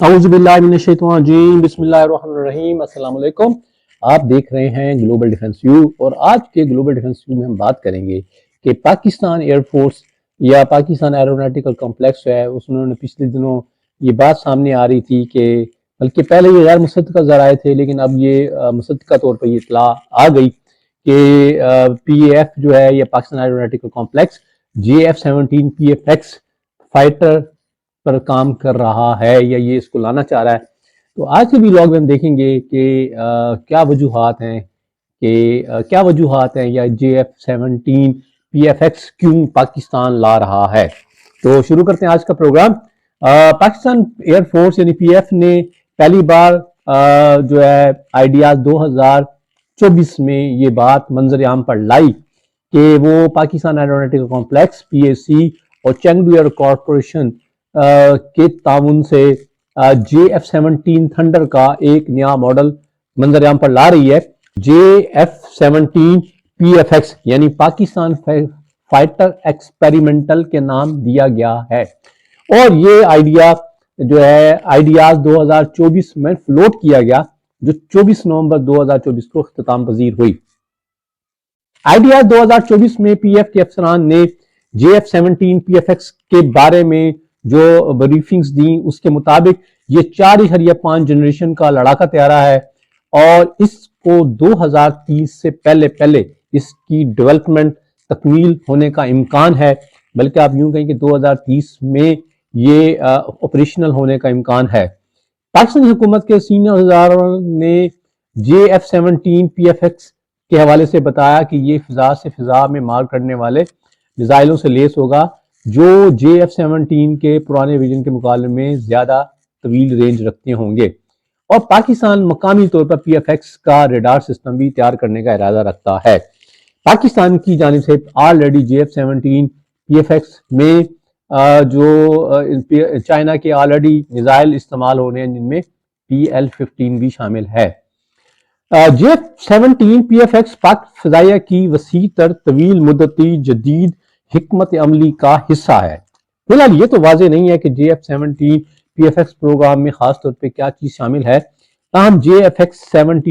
اعوذ باللہ من الشیطان الرجیم، بسم اللہ الرحمن الرحیم۔ السلام علیکم، آپ دیکھ رہے ہیں گلوبل ڈیفنس ویو، اور آج کے گلوبل ڈیفنس ویو میں ہم بات کریں گے کہ پاکستان ایئر فورس یا پاکستان ایروناٹیکل کمپلیکس ہے اس نے پچھلے دنوں یہ بات سامنے آ رہی تھی کہ بلکہ پہلے یہ غیر مصدقہ ذرائع تھے، لیکن اب یہ مصدقہ طور پر یہ اطلاع آ گئی کہ پی اے ایف جو ہے یا Pakistan aeronautical complex JF-17 PFX fighter پر کام کر رہا ہے یا یہ اس کو لانا چاہ رہا ہے۔ تو آج کے بھی ولاگ میں ہم دیکھیں گے کہ کیا وجوہات ہیں یا JF-17 PFX کیوں پاکستان لا رہا ہے۔ تو شروع کرتے ہیں آج کا پروگرام۔ پاکستان ایئر فورس یعنی پی ایف نے پہلی بار جو ہے آئیڈیاز 2024 میں یہ بات منظر عام پر لائی کہ وہ پاکستان ایروناٹیکل کمپلیکس PAC اور چینگڈو ایئر کارپوریشن کے تعاون سے JF-17 تھنڈر کا ایک نیا ماڈل منظر عام پر لا رہی ہے۔ JF-17 PFX یعنی پاکستان فائٹر ایکسپیریمنٹل کے نام دیا گیا ہے، اور یہ آئیڈیا جو ہے آئیڈیاز 2024 میں فلوٹ کیا گیا جو 24 نومبر 2024 کو اختتام پذیر ہوئی۔ آئیڈیاز 2024 میں پی ایف کے افسران نے JF-17 PFX کے بارے میں جو بریفنگز دیں اس کے مطابق یہ 4.5 جنریشن کا لڑاکا طیارہ ہے، اور اس کو 2030 سے پہلے اس کی ڈیولپمنٹ تکمیل ہونے کا امکان ہے، بلکہ آپ یوں کہیں کہ 2030 میں یہ آپریشنل ہونے کا امکان ہے۔ پاکستانی حکومت کے سینئر افسران نے JF-17 PFX کے حوالے سے بتایا کہ یہ فضا سے فضا میں مار کرنے والے میزائلوں سے لیس ہوگا جو JF-17 کے پرانے ویژن کے مقابلے میں زیادہ طویل رینج رکھتے ہوں گے، اور پاکستان مقامی طور پر PFX کا ریڈار سسٹم بھی تیار کرنے کا ارادہ رکھتا ہے۔ پاکستان کی جانب سے آلریڈی JF-17 PFX میں جو چائنا کے آلریڈی میزائل استعمال ہو رہے ہیں جن میں PL-15 بھی شامل ہے۔ JF-17 PFX پاک فضائیہ کی وسیع تر طویل مدتی جدید حکمت عملی کا حصہ ہے۔ فی الحال یہ تو واضح نہیں ہے کہ JF-17 PFX پروگرام میں خاص طور پہ کیا چیز شامل ہے، تاہم JF-17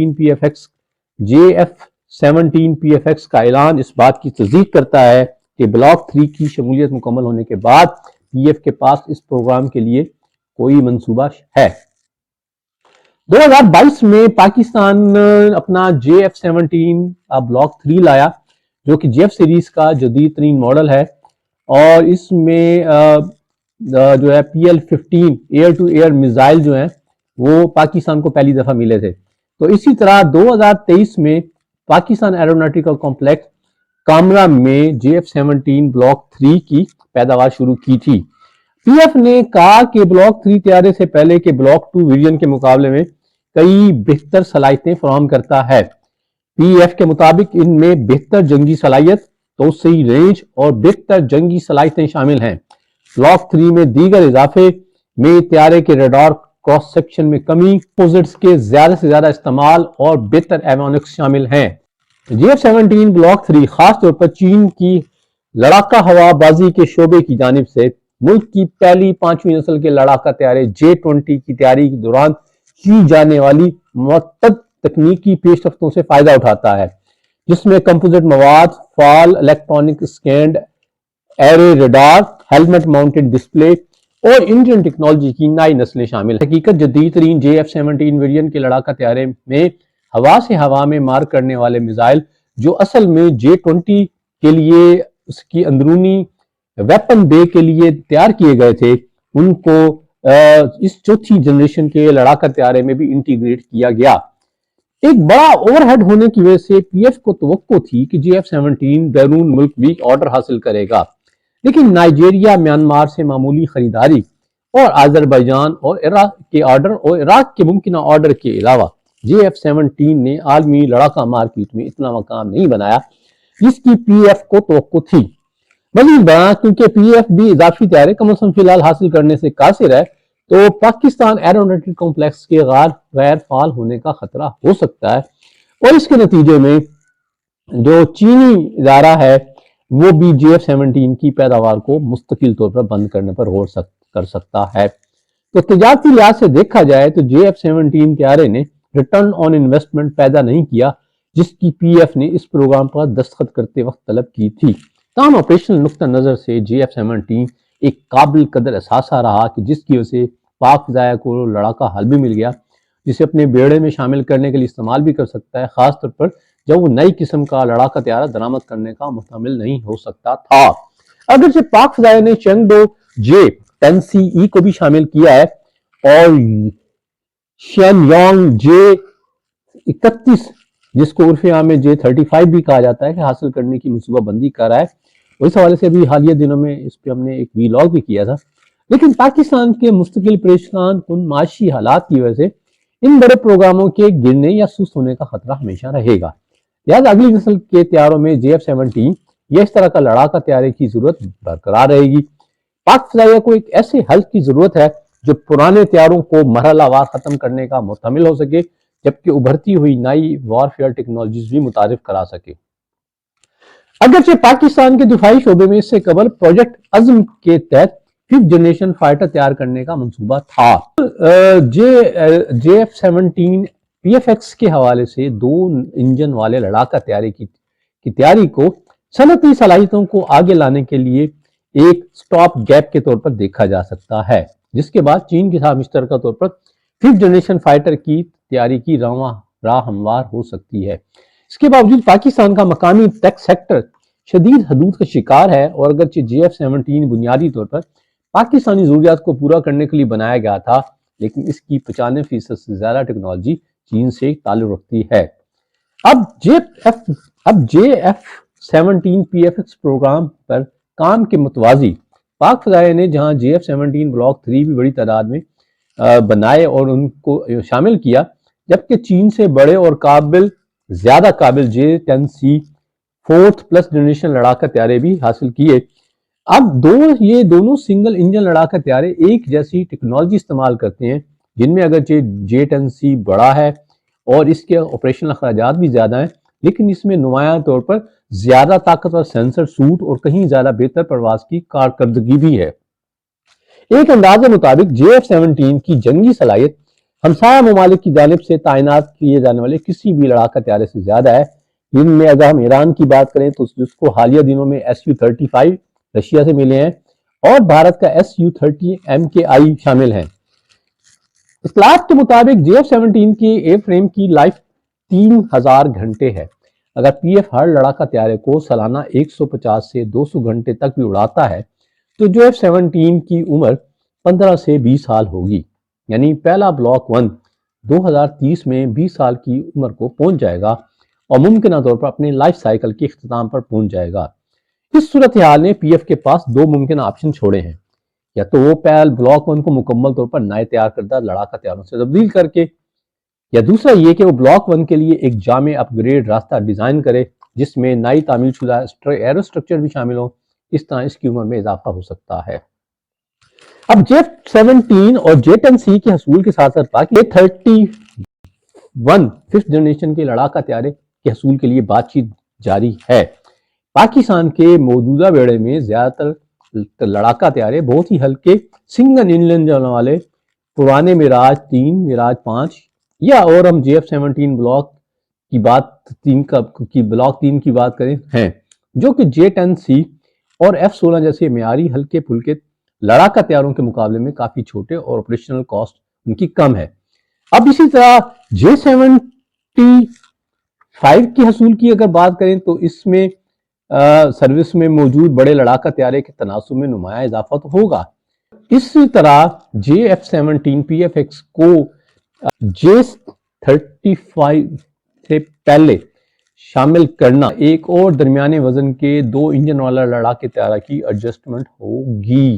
PFX کا اعلان اس بات کی تصدیق کرتا ہے کہ بلاک 3 کی شمولیت مکمل ہونے کے بعد پی ایف کے پاس اس پروگرام کے لیے کوئی منصوبہ ہے۔ 2022 میں پاکستان اپنا JF-17 بلاک 3 لایا جو کہ JF سیریز کا جدید ترین ماڈل ہے، اور اس میں جو ہے PL-15 year to year missile جو ہیں وہ پاکستان کو پہلی دفعہ ملے تھے۔ تو اسی طرح 2023 میں پاکستان ایروناٹیکل کمپلیکس کامرا میں JF-17 بلاک 3 کی پیداوار شروع کی تھی۔ پی ایف نے کہا کہ بلاک 3 طیارے سے پہلے کے بلاک 2 ویژن کے مقابلے میں کئی بہتر صلاحیتیں فراہم کرتا ہے۔ پی ایف کے مطابق ان میں بہتر جنگی صلاحیت، توسیعی رینج اور بہتر جنگی صلاحیتیں شامل ہیں۔ بلاک 3 میں دیگر اضافے میں طیارے کے ریڈار کراس سیکشن میں کمی، اپوزٹس کے زیادہ سے زیادہ استعمال اور بہتر ایوونکس شامل ہیں۔ JF-17 بلاک 3 خاص طور پر چین کی لڑاکا ہوا بازی کے شعبے کی جانب سے ملک کی پہلی 5ویں نسل کے لڑاکا طیارے J-20 کی تیاری کے دوران کی جانے والی متعدد تکنیکی پیش رفتوں سے فائدہ اٹھاتا ہے، جس میں کمپوزٹ مواد، فال electronic scanned array radar, helmet mounted display اور انجن ٹیکنالوجی کی نئی نسلیں شامل ہیں۔ حقیقت جدید ترین JF-17 ویرین کے لڑاکا طیارے میں ہوا سے ہوا میں مار کرنے والے میزائل جو اصل میں J-20 کے لیے اس کی اندرونی ویپن بے کے لیے تیار کیے گئے تھے، ان کو اس چوتھی جنریشن کے لڑاکا طیارے میں بھی انٹیگریٹ کیا گیا۔ ایک بڑا اوور ہیڈ ہونے کی وجہ سے پی ایف کو توقع تھی کہ JF-17 بیرون ملک بھی آرڈر حاصل کرے گا، لیکن نائجیریا، میانمار سے معمولی خریداری اور آذربائیجان اور عراق کے آرڈر اور عراق کے ممکنہ آرڈر کے علاوہ JF-17 نے عالمی لڑاکا مارکیٹ میں اتنا مقام نہیں بنایا جس کی پی ایف کو توقع تھی۔ مزید بنا کیونکہ پی ایف بھی اضافی طیارے کم از کم فی الحال حاصل کرنے سے قاصر ہے، تو پاکستان ایروناٹیکل کمپلیکس کے غیر فعال ہونے کا خطرہ ہو سکتا ہے، اور اس کے نتیجے میں جو چینی ادارہ ہے وہ بھی JF-17 کی پیداوار کو مستقل طور پر بند کرنے پر غور کر سکتا ہے۔ تو تجارتی لحاظ سے دیکھا جائے تو JF-17 طیارے نے ریٹرن آن انویسٹمنٹ پیدا نہیں کیا جس کی PF نے اس پروگرام پر دستخط کرتے وقت طلب کی تھی۔ تاہم آپریشنل نقطہ نظر سے JF-17 ایک قابل قدر اثاثہ رہا کہ جس کی وجہ سے پاک فضائیہ کو لڑاکا حل بھی مل گیا جسے اپنے بیڑے میں شامل کرنے کے لیے استعمال بھی کر سکتا ہے، خاص طور پر جب وہ نئی قسم کا لڑاکا طیارہ درآمد کرنے کا محتمل نہیں ہو سکتا تھا۔ اگرچہ پاک فضائیہ نے چینگڈو J-10CE کو بھی شامل کیا ہے اور شین یونگ J-31 جس کو عرف عام میں J-35 بھی کہا جاتا ہے کہ حاصل کرنے کی منصوبہ بندی کر رہا ہے، اس حوالے سے بھی حالیہ دنوں میں اس پہ ہم نے ایک ویلاگ بھی کیا تھا۔ لیکن پاکستان کے مستقل پریشان کن معاشی حالات کی وجہ سے ان بڑے پروگراموں کے گرنے یا سست ہونے کا خطرہ ہمیشہ رہے گا، لہذا اگلی نسل کے طیاروں میں JF-17 یا اس طرح کا لڑاکا طیارے کی ضرورت برقرار رہے گی۔ پاک فضائیہ کو ایک ایسے حل کی ضرورت ہے جو پرانے طیاروں کو مرحلہ وار ختم کرنے کا محتمل ہو سکے جبکہ ابھرتی ہوئی نئی وارفیئر ٹیکنالوجیز بھی متعارف کرا سکے۔ اگرچہ پاکستان کے دفاعی شعبے میں اس سے قبل پروجیکٹ عزم کے تحت 5th جنریشن فائٹر تیار کرنے کا منصوبہ تھا۔ JF-17 PFX کے حوالے سے 2 انجن والے لڑاکا طیارے کی تیاری کو صنعتی صلاحیتوں کو آگے لانے کے لیے ایک سٹاپ گیپ کے طور پر دیکھا جا سکتا ہے، جس کے بعد چین کے ساتھ مشترکہ طور پر 5th جنریشن فائٹر کی تیاری کی راہ ہموار ہو سکتی ہے۔ اس کے باوجود پاکستان کا مقامی ٹیک سیکٹر شدید حدود کا شکار ہے اور اگرچہ JF-17 بنیادی طور پر پاکستانی ضروریات کو پورا کرنے کے لیے بنایا گیا تھا، لیکن اس کی 95% سے زیادہ ٹیکنالوجی چین سے تعلق رکھتی ہے۔ اب JF-17 PFX پروگرام پر کام کے متوازی پاک فضائیہ نے جہاں JF-17 بلاک 3 بھی بڑی تعداد میں بنائے اور ان کو شامل کیا، جبکہ چین سے بڑے اور زیادہ قابل J-10C 4th پلس جنریشن لڑاکا طیارے بھی حاصل کیے۔ اب یہ دونوں سنگل انجن لڑاکا طیارے ایک جیسی ٹیکنالوجی استعمال کرتے ہیں، جن میں اگرچہ J-10C بڑا ہے اور اس کے آپریشنل اخراجات بھی زیادہ ہیں، لیکن اس میں نمایاں طور پر زیادہ طاقتور سینسر سوٹ اور کہیں زیادہ بہتر پرواز کی کارکردگی بھی ہے۔ ایک اندازے مطابق JF-17 کی جنگی صلاحیت ہمسایہ ممالک کی جانب سے تعینات کیے جانے والے کسی بھی لڑاکا طیارے سے زیادہ ہے، جن میں اگر ہم ایران کی بات کریں تو جس کو حالیہ دنوں میں Su-35 رشیا سے ملے ہیں اور بھارت کا Su-30 MKI شامل ہیں۔ اطلاعات کے مطابق JF-17 کے ایئر فریم کی لائف 3000 گھنٹے ہے۔ اگر PF ہر لڑاکا طیارے کو سالانہ 150 سے 200 گھنٹے تک بھی اڑاتا ہے تو JF-17 کی عمر 15 سے 20 سال ہوگی، یعنی پہلا بلاک 1 2030 میں 20 سال کی عمر کو پہنچ جائے گا اور ممکنہ طور پر اپنے لائف سائیکل کے اختتام پر پہنچ جائے گا۔ اس صورتحال نے PF کے پاس 2 ممکنہ آپشن چھوڑے ہیں، یا تو وہ پہل بلاک 1 کو مکمل طور پر نئے تیار کردہ لڑاکا طیاروں سے تبدیل کر کے، یا دوسرا یہ کہ وہ بلاک 1 کے لیے ایک جامع اپ گریڈ راستہ ڈیزائن کرے جس میں نئی تعمیل شدہ ایرو اسٹرکچر بھی شامل ہوں۔ اس طرح اس کی عمر میں اضافہ ہو سکتا ہے۔ اب JF-17 اور J-10C کے حصول کے ساتھ ساتھ باقی J-31 5th جنریشن کے لڑاکا طیارے کے حصول کے لیے بات چیت جاری ہے۔ پاکستان کے موجودہ بیڑے میں زیادہ تر لڑاکا طیارے بہت ہی ہلکے سنگل انجن والے پرانے میراج 3 میراج 5 یا اور ہم JF-17 بلاک کی بات کریں ہیں، جو کہ J-10C اور F-16 جیسے معیاری ہلکے پھلکے لڑاکا طیاروں کے مقابلے میں کافی چھوٹے اور آپریشنل کاسٹ ان کی کم ہے۔ اب اسی طرح J-75 کی حصول کی اگر بات کریں تو اس میں سروس میں موجود بڑے لڑاکا طیارے کے تناسب میں نمایاں اضافہ تو ہوگا۔ اسی طرح JF-17 PFX کو J-35 سے پہلے شامل کرنا ایک اور درمیانے وزن کے 2 انجن والا لڑاکے طیارہ کی ایڈجسٹمنٹ ہوگی۔